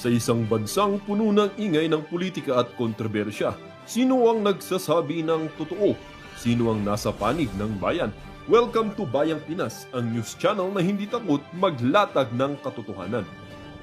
Sa isang bansang puno ng ingay ng politika at kontrobersya, sino ang nagsasabi ng totoo? Sino ang nasa panig ng bayan? Welcome to Bayang Pinas, ang news channel na hindi takot maglatag ng katotohanan.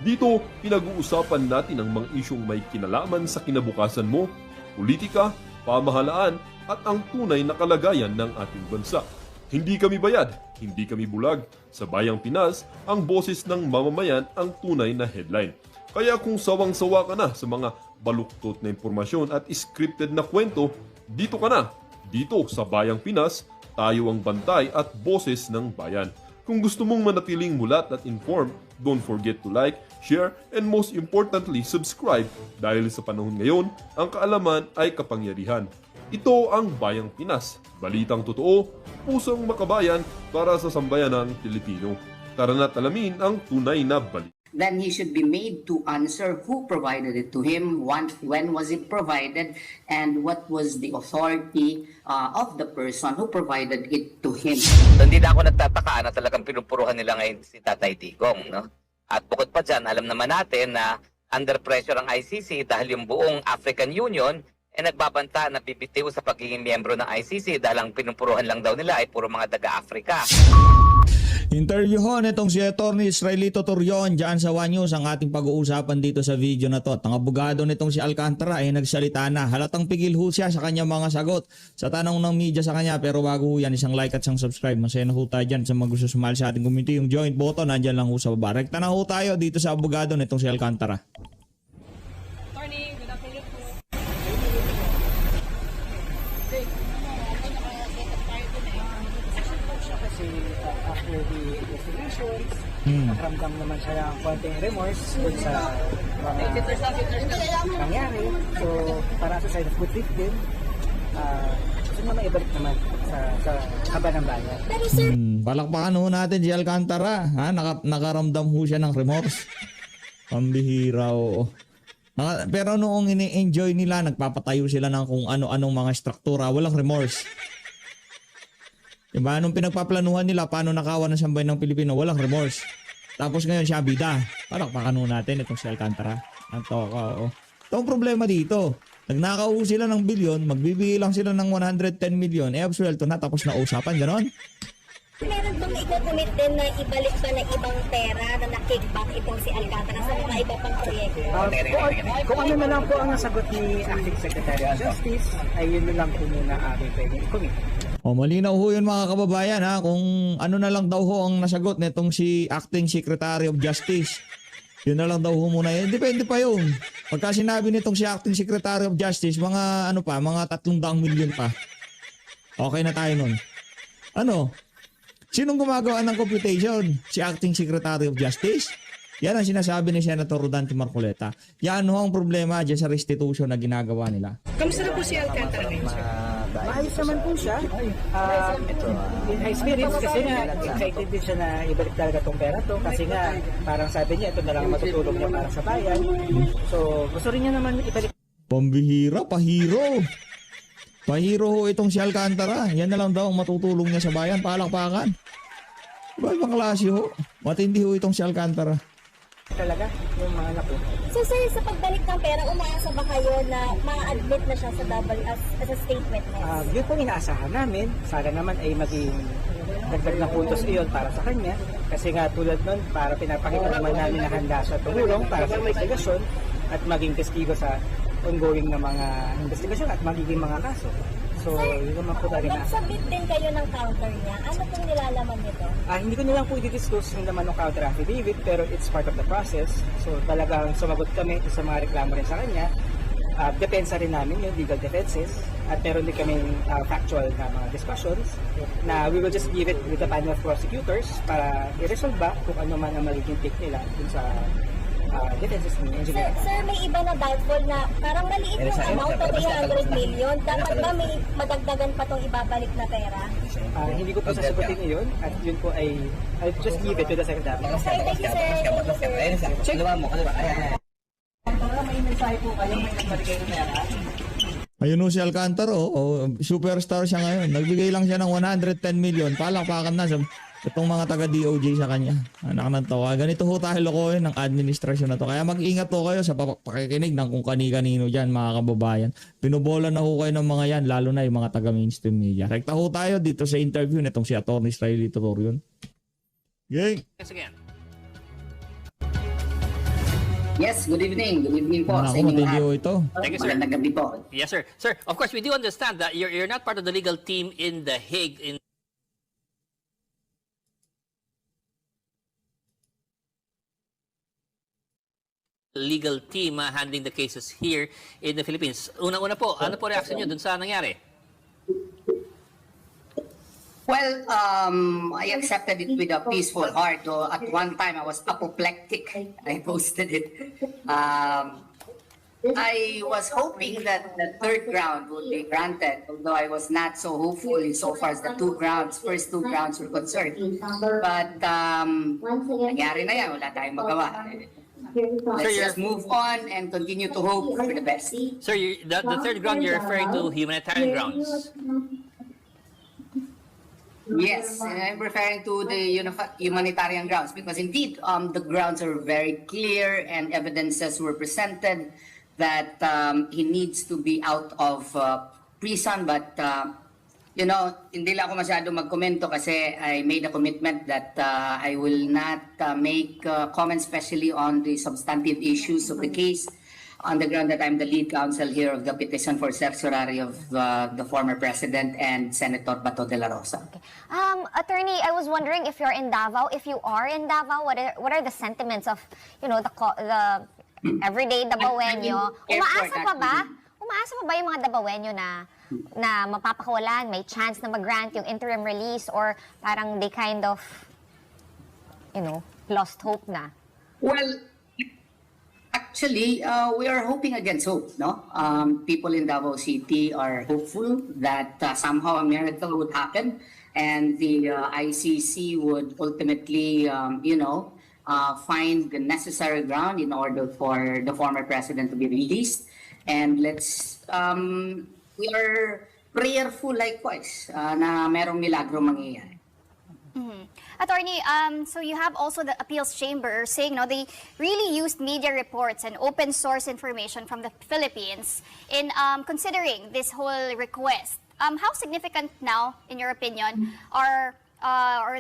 Dito, pinag-uusapan natin ang mga isyong may kinalaman sa kinabukasan mo, politika, pamahalaan at ang tunay na kalagayan ng ating bansa. Hindi kami bayad, hindi kami bulag. Sa Bayang Pinas, ang boses ng mamamayan ang tunay na headline. Kaya kung sawang-sawa ka na sa mga baluktot na impormasyon at scripted na kwento, dito ka na. Dito sa Bayang Pinas, tayo ang bantay at boses ng bayan. Kung gusto mong manatiling mulat at informed, don't forget to like, share, and most importantly, subscribe dahil sa panahon ngayon, ang kaalaman ay kapangyarihan. Ito ang Bayang Pinas, balitang totoo, pusong makabayan para sa sambayanang Pilipino. Tara na't alamin ang tunay na balita. Then he should be made to answer who provided it to him, when was it provided, and what was the authority of the person who provided it to him. Hindi na ako nagtataka na talagang pinupuruhan nila ngayon si Tatay Digong. No? At bukod pa dyan, alam naman natin na under pressure ang ICC dahil yung buong African Union nagbabanta na bibitiw sa pagiging miyembro ng ICC dahil ang pinupuruhan lang daw nila ay puro mga taga-Afrika. Interviewon itong si Atty. Israelito Torion dyan sa One News ang ating pag-uusapan dito sa video na to. At ang abogado nitong si Alcantara ay nagsalita na. Halatang pigil ho siya sa kanyang mga sagot sa tanong ng media sa kanya. Pero bago ho yan, isang like at isang subscribe. Masaya na ho tayo dyan sa mga gusto sumali sa ating community. Yung joint button, nandyan lang ho sa baba. Rekta na ho tayo dito sa abogado nitong si Alcantara. Attorney, good afternoon po. Kasi after the investigations, nakaramdam naman siya ng konting remorse dun sa mga nangyari. So, para sa side of good victim, gusto naman ibalik naman sa haba ng bayan. Palakpakan ho natin si Alcantara. Ha? Nakaramdam ho siya ng remorse. Pambihira o. Pero noong ini-enjoy nila, nagpapatayo sila ng kung ano-anong mga struktura, walang remorse. Diba? Nung pinagpaplanuhan nila, paano nakawan ng sambayan ng Pilipino, walang remorse. Tapos ngayon siya bida. Palakpakan ho natin itong si Alcantara. Ang toka, oo. Ito ang problema dito. Nagnakaw sila ng bilyon, magbibigay lang sila ng 110 million, absuelto na, tapos na usapan, gano'n? Meron bang ikukumit din na ibalik pa na ibang pera na na-kickback itong si Alcantara sa mga iba pang proyekto? Kung ano na lang po ang nasagot ni Acting Secretary of Justice, ay yun na lang po muna aking pwedeng i-commit. O malinaw ho yun mga kababayan ha, kung ano na lang daw ho ang nasagot nitong si Acting Secretary of Justice. Yun na lang daw ho muna yun. Depende pa yun. Pagka sinabi nitong si Acting Secretary of Justice, mga ano pa, mga 300 million pa. Okay na tayo nun. Ano? Sinong gumagawa ng computation? Si Acting Secretary of Justice? Yan ang sinasabi ni Senator Rodante Marcoleta. Yan ho ang problema dyan sa restitution na ginagawa nila. Kamusta na po si Alcantara ngayon, sir? Maayos naman po siya. In high spirits kasi nga excited din siya na ibalik talaga tong pera to kasi nga parang sabi niya ito na lang matutulong niya para sa bayan. So gusto rin niya naman ibalik. Pambihira, pahiro. Pahiro ho itong si Alcantara. Yan na lang daw ang matutulong niya sa bayan. Palakpakan. Diba ibang klase ho? Matindi ho itong si Alcantara. Talaga yung mga anak ko. So, sir, sa pagbalik ng pera, umaasa ba kayo na ma-admit na siya sa as a state witness? Yun po inaasahan namin. Sana naman ay maging dagdag na puntos iyon para sa kanya. Kasi nga tulad nun, para pinapakita naman namin na handa siya tumulong para sa investigasyon at maging testigo sa ongoing na mga investigasyon at magiging mga kaso. So, yun naman po talaga na. Nag-submit din kayo ng counter niya. Ano pong nilalaman nito? Hindi ko nilang po i-disclose yung naman ng counter affidavit pero it's part of the process. So, talagang sumagot kami sa mga reklamo rin sa kanya. Depensa rin namin yung legal defenses at meron din kami factual na mga discussions na we will just give it with the panel of prosecutors para i-resolve ba kung ano man ang magiging take nila dun sa defenses ni engineer. Sir, may iba na doubtful na parang maliit yung amount of 300 million. Dapat ba may madagdagan pa tong ibabalik na pera? Hindi ko po sasagutin yun at yun po ay I'll just give it to the secretary. Sir, thank you, sir. Check mo ka diba? Para may mensahe po kayo, may nagmaligay ng pera. Ayun ho si Alcantara, superstar siya ngayon. Nagbigay lang siya ng 110 million. Palakpakan na. Itong mga taga-DOJ sa kanya. Anak ng tawa. Ganito ho tayo lokohin ng administrasyon na to. Kaya mag-ingat ho kayo sa pakikinig ng kung kani-kanino dyan, mga kababayan. Pinubola na ho kayo ng mga yan, lalo na yung mga taga-mainstream media. Rekta ho tayo dito sa interview nitong si Atty. Israelito Torion. Gang! Thanks again. Yes, good evening. Good evening po sa Ako, inyong matindi ho lahat. ito. Thank you, sir. Magandang gabi po. Yes, sir. Sir, of course, we do understand that you're not part of the legal team in The Hague in legal team handling the cases here in the Philippines. Una-una po, ano po reaction nyo dun sa nangyari? Well, I accepted it with a peaceful heart. Though at one time I was apoplectic. I posted it. I was hoping that the third ground would be granted, although I was not so hopeful insofar as the first two grounds were concerned. But nangyari na yan, wala tayong magawa. Let's just move on and continue to hope for the best. Sir, the third ground you're referring to humanitarian grounds. Yes, and I'm referring to the humanitarian grounds because indeed the grounds are very clear and evidences were presented that he needs to be out of prison. But, hindi lang ako masyado magkomento kasi I made a commitment that I will not make comments especially on the substantive issues of the case on the ground that I'm the lead counsel here of the petition for certiorari of the former president and Senator Bato de la Rosa. Attorney, I was wondering if you're in Davao. If you are in Davao, what are the sentiments of, the everyday Davaoenyo? Umaasa pa ba? Umaasa pa ba yung mga Davaoenyo na mapapakawalan, may chance na mag-grant yung interim release, or parang they kind of, lost hope na? Well, actually, we are hoping against hope, no? People in Davao City are hopeful that somehow a miracle would happen and the ICC would ultimately, find the necessary ground in order for the former president to be released. And we are prayerful likewise na merong milagro mangyayari. Attorney, so you have also the appeals chamber saying they really used media reports and open source information from the Philippines in considering this whole request. How significant now, in your opinion, are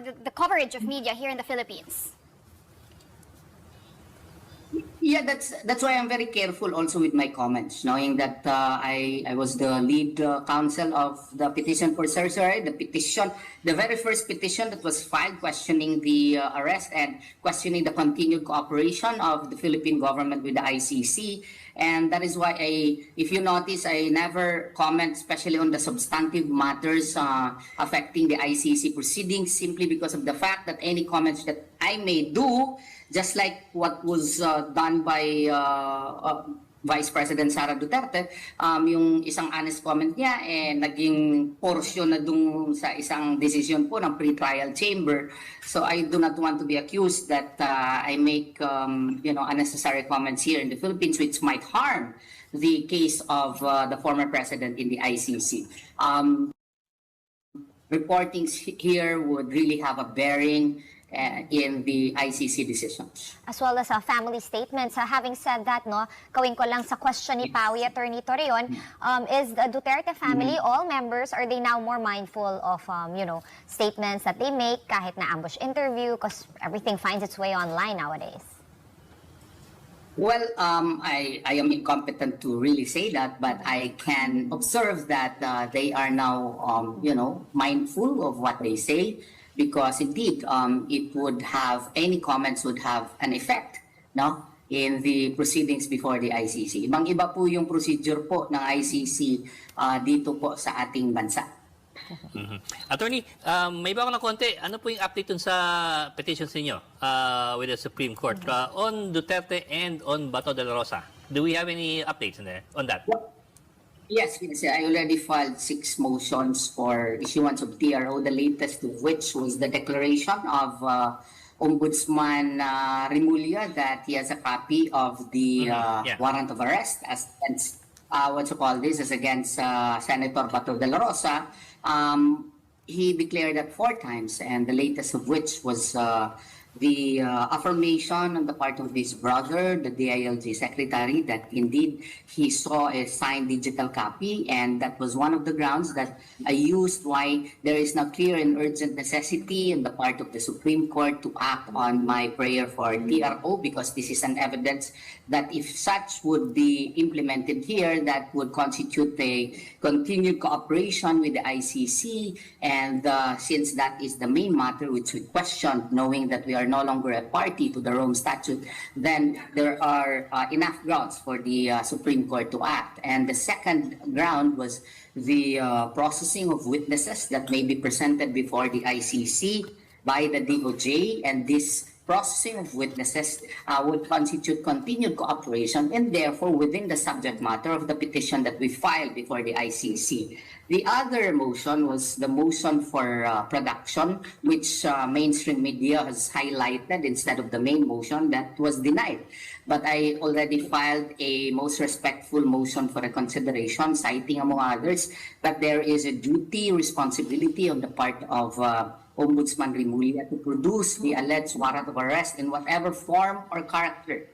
the coverage of media here in the Philippines? Yeah, that's why I'm very careful also with my comments, knowing that I was the lead counsel of the petition for certiorari, the very first petition that was filed questioning the arrest and questioning the continued cooperation of the Philippine government with the ICC. And that is why if you notice, I never comment especially on the substantive matters affecting the ICC proceedings, simply because of the fact that any comments that I may do, just like what was done by Vice President Sara Duterte, yung isang honest comment niya, naging portion na dung sa isang desisyon po ng pre-trial chamber. So I do not want to be accused that I make unnecessary comments here in the Philippines which might harm the case of the former president in the ICC. Reportings here would really have a bearing in the ICC decisions. As well as family statements. Having said that, gawin ko lang sa question ni Pawi, Attorney Torion, is the Duterte family, all members, are they now more mindful of, statements that they make kahit na ambush interview, because everything finds its way online nowadays? Well, I am incompetent to really say that, but I can observe that they are now, mindful of what they say. Because indeed, any comments would have an effect, in the proceedings before the ICC. Ibang-iba po yung procedure po ng ICC dito po sa ating bansa. Attorney, may iba ko ng konti. Ano po yung update dun sa petitions ninyo with the Supreme Court on Duterte and on Bato de la Rosa? Do we have any updates on that? Yes, I already filed 6 motions for issuance of TRO, the latest of which was the declaration of Ombudsman Remulla that he has a copy of the warrant of arrest as against, as against Senator Bato de la Rosa. he declared that 4 times, and the latest of which was the affirmation on the part of his brother, the DILG secretary, that indeed he saw a signed digital copy, and that was one of the grounds that I used why there is now clear and urgent necessity on the part of the Supreme Court to act on my prayer for TRO, because this is an evidence that if such would be implemented here, that would constitute a continued cooperation with the ICC, and since that is the main matter which we questioned, knowing that we are no longer a party to the Rome Statute, then there are enough grounds for the Supreme Court to act. And the second ground was the processing of witnesses that may be presented before the ICC by the DOJ, and this processing of witnesses would constitute continued cooperation and therefore within the subject matter of the petition that we filed before the ICC. The other motion was the motion for production, which mainstream media has highlighted instead of the main motion that was denied. But I already filed a most respectful motion for reconsideration, citing among others that there is a duty, responsibility on the part of Ombudsman Rimulya to produce the alleged warrant of arrest in whatever form or character,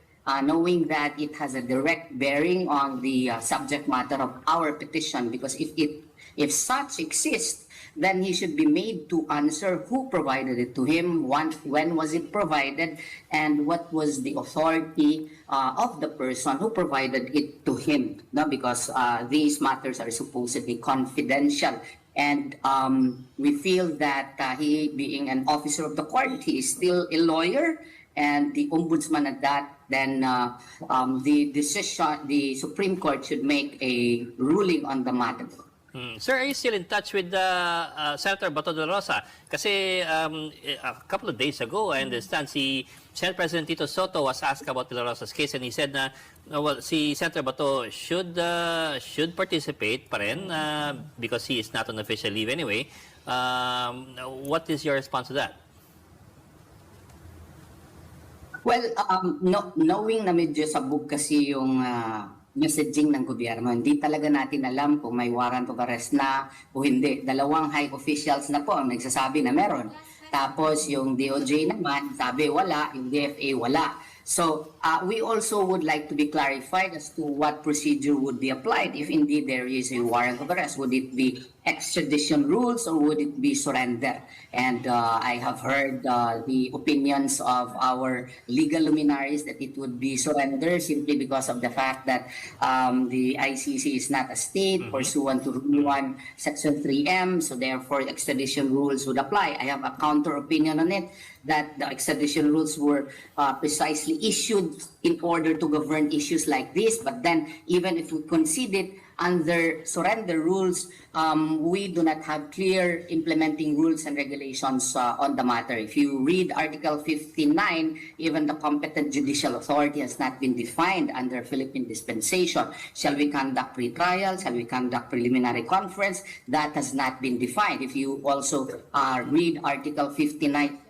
knowing that it has a direct bearing on the subject matter of our petition, because if such exists, then he should be made to answer who provided it to him, when was it provided, and what was the authority of the person who provided it to him, no? Because these matters are supposedly confidential. And we feel that he, being an officer of the court, he is still a lawyer, and the ombudsman at that, then the Supreme Court should make a ruling on the matter. Sir, are you still in touch with Senator Bato de la Rosa? Kasi a couple of days ago, I understand, si Senate President Tito Soto was asked about de la Rosa's case, and he said na, well, si Senator Bato should participate pa rin because he is not on official leave anyway. What is your response to that? Well, knowing na medyo sabog kasi yung messaging ng gobyerno, hindi talaga natin alam kung may warrant of arrest na o hindi. Dalawang high officials na po ang nagsasabi na meron. Tapos yung DOJ naman, sabi wala, yung DFA wala. So we also would like to be clarified as to what procedure would be applied if indeed there is a warrant of arrest. Would it be extradition rules or would it be surrender? And I have heard the opinions of our legal luminaries that it would be surrender simply because of the fact that the ICC is not a state pursuant to Rule 1, Section 3M, so therefore extradition rules would apply. I have a counter opinion on it, that the extradition rules were precisely issued in order to govern issues like this. But then, even if we concede it, under surrender rules, we do not have clear implementing rules and regulations on the matter. If you read Article 59, even the competent judicial authority has not been defined under Philippine dispensation. Shall we conduct pre-trial? Shall we conduct preliminary conference? That has not been defined. If you also read Article 59,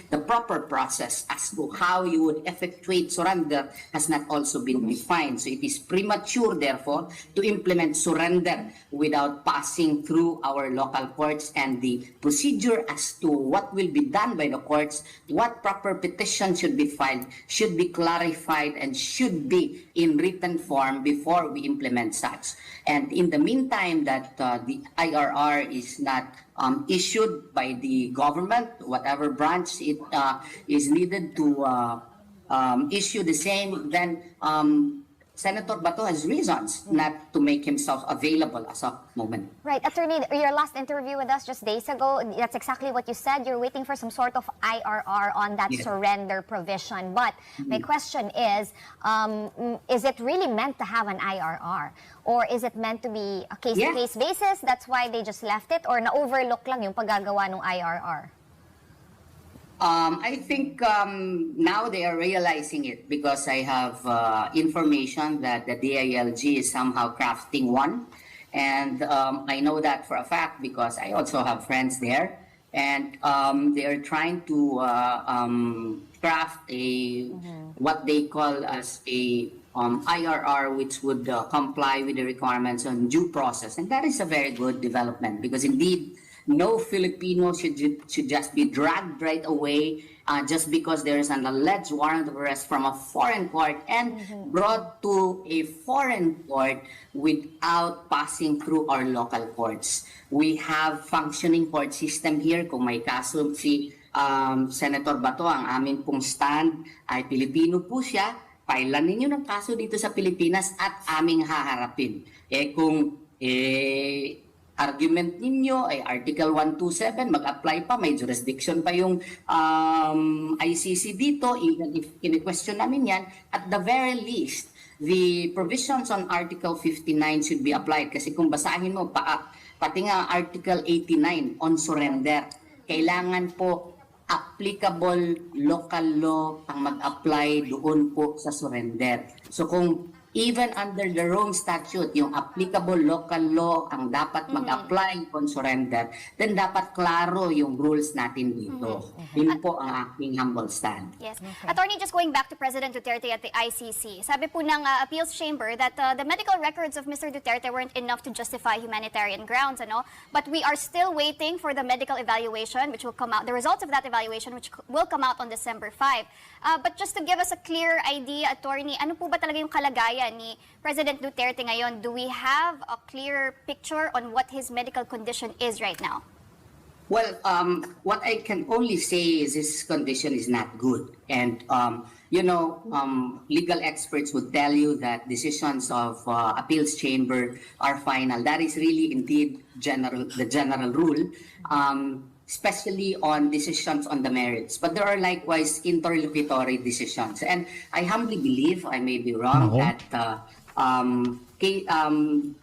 the proper process as to how you would effectuate surrender has not also been defined. So it is premature, therefore, to implement surrender without passing through our local courts, and the procedure as to what will be done by the courts, what proper petition should be filed, should be clarified and should be in written form before we implement such. And in the meantime that the IRR is not issued by the government, whatever branch it is needed to issue the same, then Senator Bato has reasons not to make himself available as of moment. Right. Attorney, your last interview with us just days ago, that's exactly what you said. You're waiting for some sort of IRR on that surrender provision. But my question is it really meant to have an IRR? Or is it meant to be a case-to-case basis? That's why they just left it? Or na-overlook lang yung paggagawa ng IRR? I think now they are realizing it because I have information that the DILG is somehow crafting one. And I know that for a fact because I also have friends there. And they are trying to craft a what they call as a IRR which would comply with the requirements on due process. And that is a very good development because indeed, no Filipino should just be dragged right away just because there is an alleged warrant of arrest from a foreign court and brought to a foreign court without passing through our local courts. We have functioning court system here. Kung may kaso si Senator Bato, ang amin pong stand ay Pilipino po siya, pailan ninyo ng kaso dito sa Pilipinas at aming haharapin. Kung argument ninyo ay Article 127, mag-apply pa, may jurisdiction pa yung ICC dito, even if kini-question namin yan, at the very least, the provisions on Article 59 should be applied. Kasi kung basahin mo, pati nga Article 89 on surrender, kailangan po applicable local law ang mag-apply doon po sa surrender. So kung even under the Rome Statute, yung applicable local law ang dapat mag-apply on surrender, then dapat klaro yung rules natin dito. Yun po ang aking humble stand. Yes. Attorney, just going back to President Duterte at the ICC, sabi po ng appeals chamber that the medical records of Mr. Duterte weren't enough to justify humanitarian grounds, ano? But we are still waiting for the medical evaluation, which will come out, the results of that evaluation, which will come out on December 5. But just to give us a clear idea, Attorney, ano po ba talaga yung kalagayan ni President Duterte ngayon? Do we have a clear picture on what his medical condition is right now? Well, what I can only say is his condition is not good. And, legal experts would tell you that decisions of appeals chamber are final. That is really indeed the general rule, especially on decisions on the merits. But there are likewise interlocutory decisions. And I humbly believe, I may be wrong, that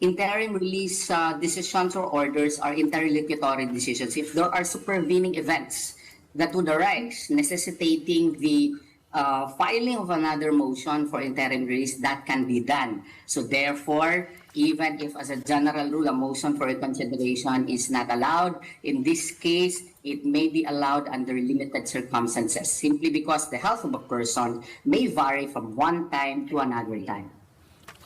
interim release decisions or orders are interlocutory decisions. If there are supervening events that would arise necessitating the filing of another motion for interim release, that can be done. So therefore, even if as a general rule, a motion for reconsideration is not allowed, in this case, it may be allowed under limited circumstances, simply because the health of a person may vary from one time to another time.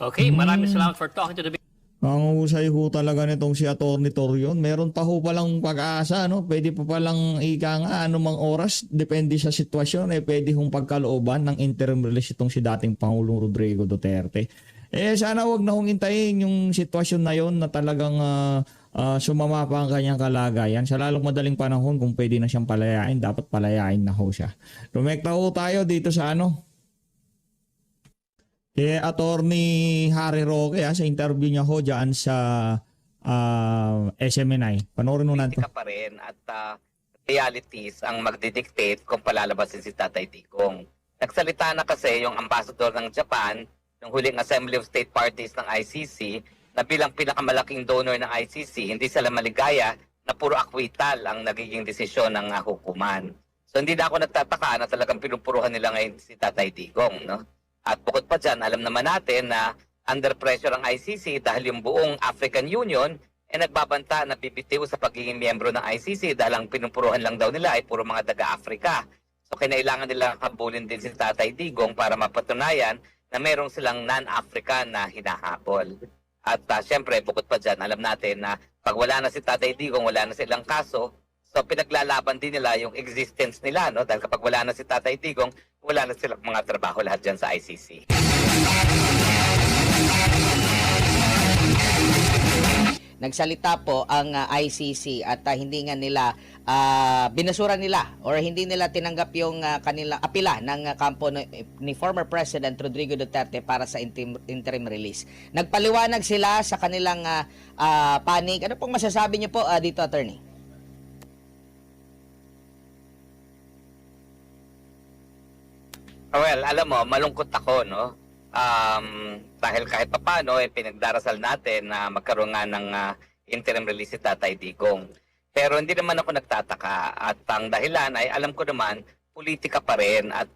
Okay, maraming salamat for talking to the... Ang husay ho talaga nitong si Atty. Torion. Meron pa ho palang pag-asa, no? Pwede pa palang ika nga anumang oras, depende sa sitwasyon, pwede hong pagkalooban ng interim release itong si dating Pangulong Rodrigo Duterte. Sana wag na hong hintayin yung sitwasyon na yon na talagang sumama pa ang kanyang kalagayan. Sa lalong madaling panahon, kung pwede na siyang palayain, dapat palayain na ho siya. Rumekta ho tayo dito sa Attorney Harry Roque sa interview niya ho dyan sa SMNI. Panoorin mo natin. Politika pa rin at realities ang magdidictate kung palalabasin si Tatay Digong. Nagsalita na kasi yung ambassador ng Japan ng huling Assembly of State Parties ng ICC na bilang pinakamalaking donor ng ICC, hindi sila maligaya na puro akwital ang nagiging desisyon ng hukuman. So hindi na ako nagtataka na talagang pinupuruhan nila ngayon si Tatay Digong, no? At bukod pa dyan, alam naman natin na under pressure ang ICC dahil yung buong African Union nagbabanta na bibitiw sa pagiging miyembro ng ICC dahil ang pinupuruhan lang daw nila ay puro mga taga-Afrika. So kinailangan nila habulin din si Tatay Digong para mapatunayan na merong silang non-African na hinahabol. At syempre, bukod pa dyan, alam natin na pag wala na si Tatay Digong, wala na silang kaso, so pinaglalaban din nila yung existence nila, no? Dahil kapag wala na si Tatay Digong, wala na silang mga trabaho lahat dyan sa ICC. Nagsalita po ang ICC at hindi nga nila binasura nila or hindi nila tinanggap yung kanilang apila ng kampo ni former President Rodrigo Duterte para sa interim release. Nagpaliwanag sila sa kanilang panig. Ano pong masasabi niyo po dito, Attorney? Well, alam mo, malungkot ako, no? Dahil kahit papano, pinagdarasal natin na magkaroon nga ng interim release si Tatay Digong. Pero hindi naman ako nagtataka. At ang dahilan ay, alam ko naman, politika pa rin at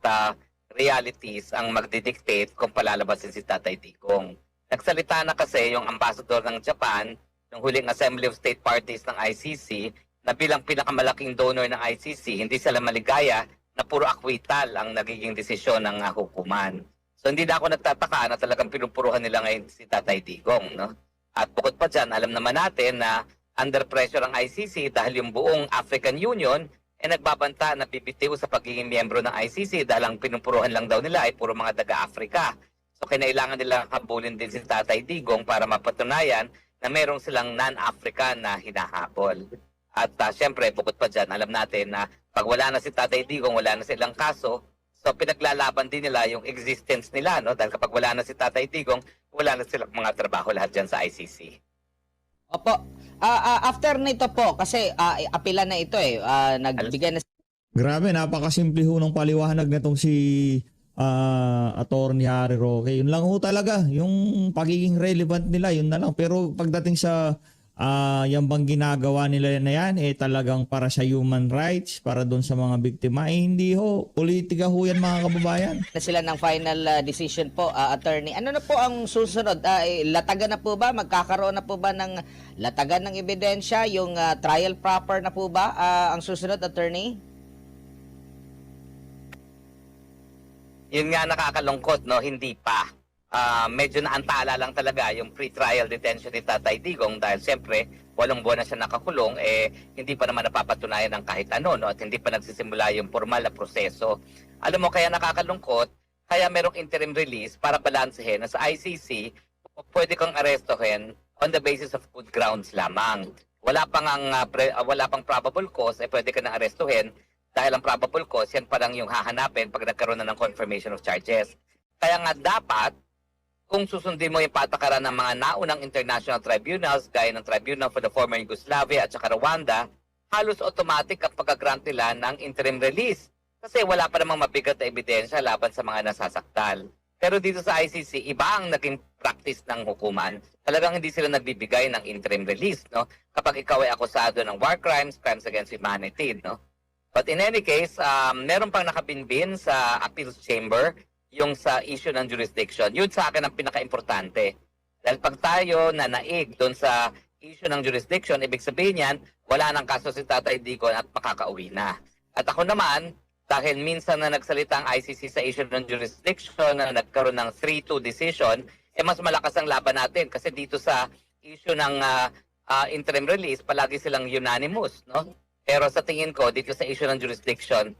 realities ang magdidictate kung palalabasin si Tatay Digong. Nagsalita na kasi yung ambassador ng Japan ng huling Assembly of State Parties ng ICC na bilang pinakamalaking donor ng ICC, hindi sila maligaya na puro akwital ang nagiging desisyon ng hukuman. So hindi na ako nagtataka na talagang pinupuruhan nila ngayon si Tatay Digong, no? At bukod pa dyan, alam naman natin na under pressure ang ICC dahil yung buong African Union nagbabanta na bibitiw sa pagiging miyembro ng ICC dahil ang pinupuruhan lang daw nila ay puro mga taga-Afrika. So kinailangan nila habulin din si Tatay Digong para mapatunayan na merong silang non-African na hinahabol. At syempre, bukod pa dyan, alam natin na pag wala na si Tatay Digong, wala na silang kaso, so pinaglalaban din nila yung existence nila, no? Dahil kapag wala na si Tatay Digong, wala na silang mga trabaho lahat dyan sa ICC. Opo. After nito po, kasi apila na ito nagbigay na. Grabe, napakasimple ho ng paliwanag nitong si Attorney Harry Roque. Yun lang ho talaga, yung pagiging relevant nila, yun na lang. Pero pagdating sa yung bang ginagawa nila na yan, talagang para sa human rights, para doon sa mga biktima, hindi ho. Politika ho yan, mga kababayan. Na sila ng final decision po, attorney. Ano na po ang susunod? Latagan na po ba? Magkakaroon na po ba ng latagan ng ebidensya? Yung trial proper na po ba ang susunod, attorney? Yun nga nakakalungkot, no? Hindi pa. Medyo naantala lang talaga yung pre-trial detention ni Tatay Digong dahil siyempre 8 buwan na siya nakakulong, hindi pa naman napapatunayan ng kahit ano, no? At hindi pa nagsisimula yung formal na proseso. Alam mo, kaya nakakalungkot, kaya merong interim release para balansehin na sa ICC, pwede kang arestuhin on the basis of good grounds lamang. Wala pang probable cause, pwede ka na arestuhin dahil ang probable cause, yan pa lang yung hahanapin pag nagkaroon na ng confirmation of charges. Kaya nga dapat, kung susundin mo yung patakaran ng mga naunang international tribunals, gaya ng Tribunal for the Former Yugoslavia at saka Rwanda, halos automatic ang pagka-grant nila ng interim release. Kasi wala pa namang mabigat na ebidensya laban sa mga nasasaktal. Pero dito sa ICC, iba ang naging practice ng hukuman. Talagang hindi sila nagbibigay ng interim release, no? Kapag ikaw ay akusado ng war crimes, crimes against humanity, no? But in any case, meron pang nakabinbin sa appeals chamber yung sa issue ng jurisdiction. Yun sa akin ang pinaka-importante. Dahil pag tayo nanaig doon sa issue ng jurisdiction, ibig sabihin yan, wala nang kaso si Tatay Digong at makakauwi na. At ako naman, dahil minsan na nagsalita ang ICC sa issue ng jurisdiction na nagkaroon ng 3-2 decision, mas malakas ang laban natin. Kasi dito sa issue ng interim release, palagi silang unanimous, no? Pero sa tingin ko, dito sa issue ng jurisdiction,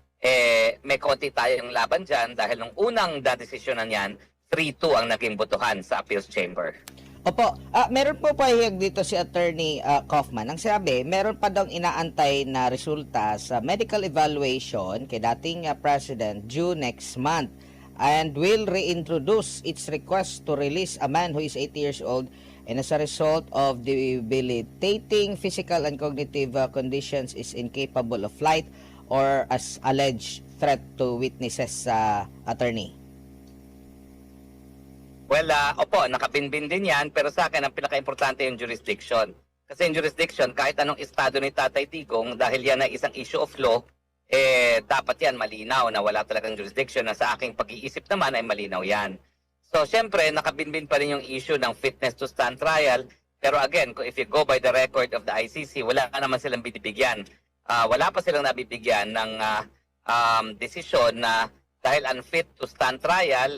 may konti tayong laban dyan dahil nung unang dadesisyonan yan, 3-2 ang naging botohan sa appeals chamber. Opo, meron po pahayag dito si Attorney Kaufman. Ang sabi, meron pa daw inaantay na resulta sa medical evaluation kay dating President due next month and will reintroduce its request to release a man who is 80 years old and as a result of debilitating physical and cognitive conditions is incapable of flight or as alleged threat to witnesses, attorney? Well, opo, nakabinbin din yan, pero sa akin ang pinaka-importante yung jurisdiction. Kasi yung jurisdiction, kahit anong estado ni Tatay Digong, dahil yan ay isang issue of law, dapat yan malinaw na wala talagang jurisdiction, na sa aking pag-iisip naman ay malinaw yan. So, syempre, nakabinbin pa rin yung issue ng fitness to stand trial, pero again, if you go by the record of the ICC, wala naman silang binibigyan. Wala pa silang nabibigyan ng desisyon na dahil unfit to stand trial,